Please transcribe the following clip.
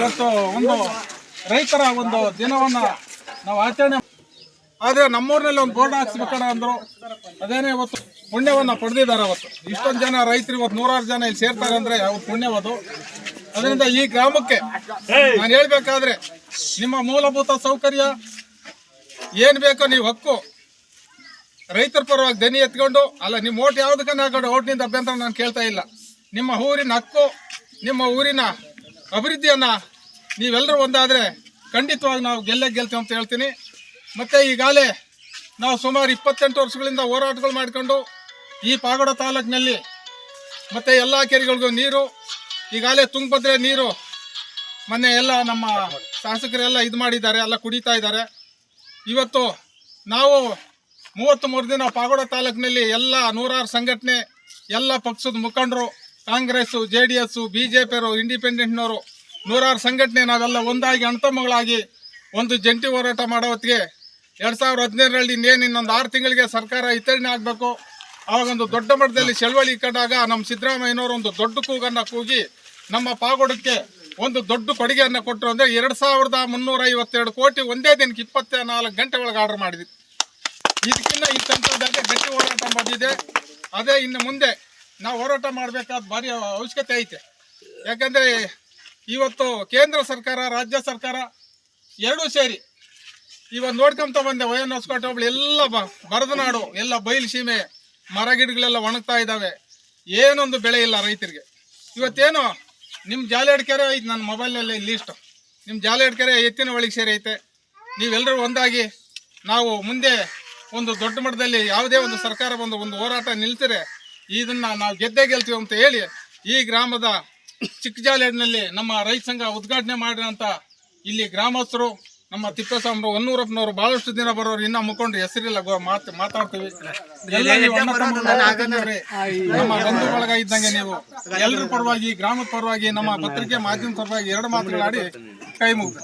ಇವತ್ತು ಒಂದು ರೈತರ ಒಂದು ದಿನವನ್ನ ನಾವು ಆಚರಣೆ. ಆದ್ರೆ ನಮ್ಮೂರಿನಲ್ಲಿ ಒಂದು ಬೋರ್ಡ್ ಹಾಕ್ಸ್ಬೇಕಣ ಅಂದ್ರು. ಅದೇನೇ ಇವತ್ತು ಪುಣ್ಯವನ್ನ ಪಡೆದಿದ್ದಾರೆ. ಅವತ್ತು ಇಷ್ಟೊಂದು ಜನ ರೈತರು ಇವತ್ತು 100 ಜನ ಇಲ್ಲಿ ಸೇರ್ತಾರೆ ಅಂದ್ರೆ ಅವತ್ತು ಪುಣ್ಯವದು. ಅದರಿಂದ ಈ ಗ್ರಾಮಕ್ಕೆ ನಾನು ಹೇಳ್ಬೇಕಾದ್ರೆ ನಿಮ್ಮ ಮೂಲಭೂತ ಸೌಕರ್ಯ ಏನ್ ಬೇಕೋ ನೀವು ಹಕ್ಕು ರೈತರ ಪರವಾಗಿ ದನಿ ಎತ್ಕೊಂಡು ಅಲ್ಲ, ನಿಮ್ಮ ಓಟ್ ಯಾವ್ದಕ್ಕನ್ನ ಹಾಕೊಂಡು ಓಟ್ನಿಂದ ಅಭ್ಯಂತರ ನಾನು ಕೇಳ್ತಾ ಇಲ್ಲ. ನಿಮ್ಮ ಊರಿನ ಹಕ್ಕು, ನಿಮ್ಮ ಊರಿನ ಅಭಿವೃದ್ಧಿಯನ್ನ ನೀವೆಲ್ಲರೂ ಒಂದಾದ್ರೆ ಖಂಡಿತವಾಗಿ ನಾವು ಗೆಲ್ತೀವಿ ಅಂತ ಹೇಳ್ತೀನಿ. ಮತ್ತೆ ಈಗಾಗಲೇ ನಾವು ಸುಮಾರು 28 ವರ್ಷಗಳಿಂದ ಹೋರಾಟಗಳು ಮಾಡಿಕೊಂಡು ಈ ಪಾಗೋಡ ತಾಲೂಕಿನಲ್ಲಿ ಮತ್ತೆ ಎಲ್ಲ ಕೆರೆಗಳಿಗೂ ನೀರು, ಈಗಾಗಲೇ ತುಂಗಭದ್ರೆ ನೀರು ಮೊನ್ನೆ ಎಲ್ಲ ನಮ್ಮ ಶಾಸಕರೆಲ್ಲ ಇದು ಮಾಡಿದ್ದಾರೆ, ಎಲ್ಲ ಕುಡಿತಾ ಇದ್ದಾರೆ. ಇವತ್ತು ನಾವು 33 ದಿನ ಪಾಗೋಡ ತಾಲೂಕಿನಲ್ಲಿ ಎಲ್ಲ 106 ಸಂಘಟನೆ, ಎಲ್ಲ ಪಕ್ಷದ ಮುಖಂಡರು, ಕಾಂಗ್ರೆಸ್ಸು, JDS, BJPಯವರು, ಇಂಡಿಪೆಂಡೆಂಟ್ನವರು 106 ಸಂಘಟನೆ ನಾವೆಲ್ಲ ಒಂದಾಗಿ ಅಣ್ತಮ್ಮಗಳಾಗಿ ಒಂದು ಜಂಟಿ ಹೋರಾಟ ಮಾಡೋ ಹೊತ್ತಿಗೆ 2017ರಲ್ಲಿ ಇನ್ನೊಂದು 6 ತಿಂಗಳಿಗೆ ಸರ್ಕಾರ ವಿತರಣೆ ಆಗಬೇಕು. ಆವಾಗೊಂದು ದೊಡ್ಡ ಮಟ್ಟದಲ್ಲಿ ಚಳವಳಿ ಇಟ್ಕೊಂಡಾಗ ನಮ್ಮ ಸಿದ್ದರಾಮಯ್ಯನವರು ಒಂದು ದೊಡ್ಡ ಕೂಗನ್ನು ಕೂಗಿ ನಮ್ಮ ಪಾಗೋಡಕ್ಕೆ ಒಂದು ದೊಡ್ಡ ಕೊಡುಗೆಯನ್ನು ಕೊಟ್ಟರು. ಅಂದರೆ 2352 ಕೋಟಿ ಒಂದೇ ದಿನಕ್ಕೆ 24 ಗಂಟೆ ಒಳಗೆ ಆರ್ಡರ್ ಮಾಡಿದ್ವಿ. ಇದಕ್ಕಿಂತ ಇತ್ತಂಥದ್ದಾಗೆ ಗಟ್ಟಿ ಹೋರಾಟ ಬಂದಿದೆ. ಅದೇ ಇನ್ನು ಮುಂದೆ ನಾವು ಹೋರಾಟ ಮಾಡಬೇಕಾದ ಭಾರಿ ಅವಶ್ಯಕತೆ ಐತೆ. ಯಾಕಂದರೆ ಇವತ್ತು ಕೇಂದ್ರ ಸರ್ಕಾರ, ರಾಜ್ಯ ಸರ್ಕಾರ ಎರಡೂ ಸೇರಿ ಇವತ್ತು ನೋಡ್ಕೊಂತ ಬಂದೆ. ವಯನ್ ಹೊಸಕೋಟೆ ಹೋಬಳಿ ಎಲ್ಲ ಬರದನಾಡು, ಎಲ್ಲ ಬಯಲು ಸೀಮೆ, ಮರ ಗಿಡಗಳೆಲ್ಲ ಒಣಗ್ತಾ ಇದ್ದಾವೆ. ಏನೊಂದು ಬೆಳೆ ಇಲ್ಲ ರೈತರಿಗೆ. ಇವತ್ತೇನು ನಿಮ್ಮ ಜಾಲೇಡ್ ಕೆರೆ ಐತೆ ನನ್ನ ಮೊಬೈಲ್ನಲ್ಲಿ ಲೀಸ್ಟ್. ನಿಮ್ಮ ಜಾಲೇಡ್ ಕೆರೆ ಎತ್ತಿನ ಒಳಗೆ ಸೇರಿ ಐತೆ. ನೀವೆಲ್ಲರೂ ಒಂದಾಗಿ ನಾವು ಮುಂದೆ ಒಂದು ದೊಡ್ಡ ಮಟ್ಟದಲ್ಲಿ ಯಾವುದೇ ಒಂದು ಸರ್ಕಾರ ಬಂದು ಒಂದು ಹೋರಾಟ ನಿಲ್ಸಿದ್ರೆ ಇದನ್ನು ನಾವು ಗೆಲ್ತೀವಿ ಅಂತ ಹೇಳಿ ಈ ಗ್ರಾಮದ ಚಿಕ್ಕ ಜಾಲೇಡ್ನಲ್ಲಿ ನಮ್ಮ ರೈತ ಸಂಘ ಉದ್ಘಾಟನೆ ಮಾಡಿರೋಂಥ ಇಲ್ಲಿ ಗ್ರಾಮಸ್ಥರು, ನಮ್ಮ ತಿಪ್ಪೇಸ್ವಾಮಿರು, ಹೊನ್ನೂರಪ್ಪನವರು, ಬಹಳಷ್ಟು ದಿನ ಬರೋರು, ಇನ್ನೂ ಮುಖಂಡ್ರು ಹೆಸರಿಲ್ಲ, ಮಾತಾಡ್ತೀವಿ. ನಮ್ಮ ಬಂಧು ಬಳಗ ಇದ್ದಂಗೆ ನೀವು ಎಲ್ಲರ ಪರವಾಗಿ, ಗ್ರಾಮದ ಪರವಾಗಿ, ನಮ್ಮ ಪತ್ರಿಕೆ ಮಾಧ್ಯಮ ಪರವಾಗಿ 2 ಮಾತುಗಳಾಡಿ ಕೈ ಮುಗಿದು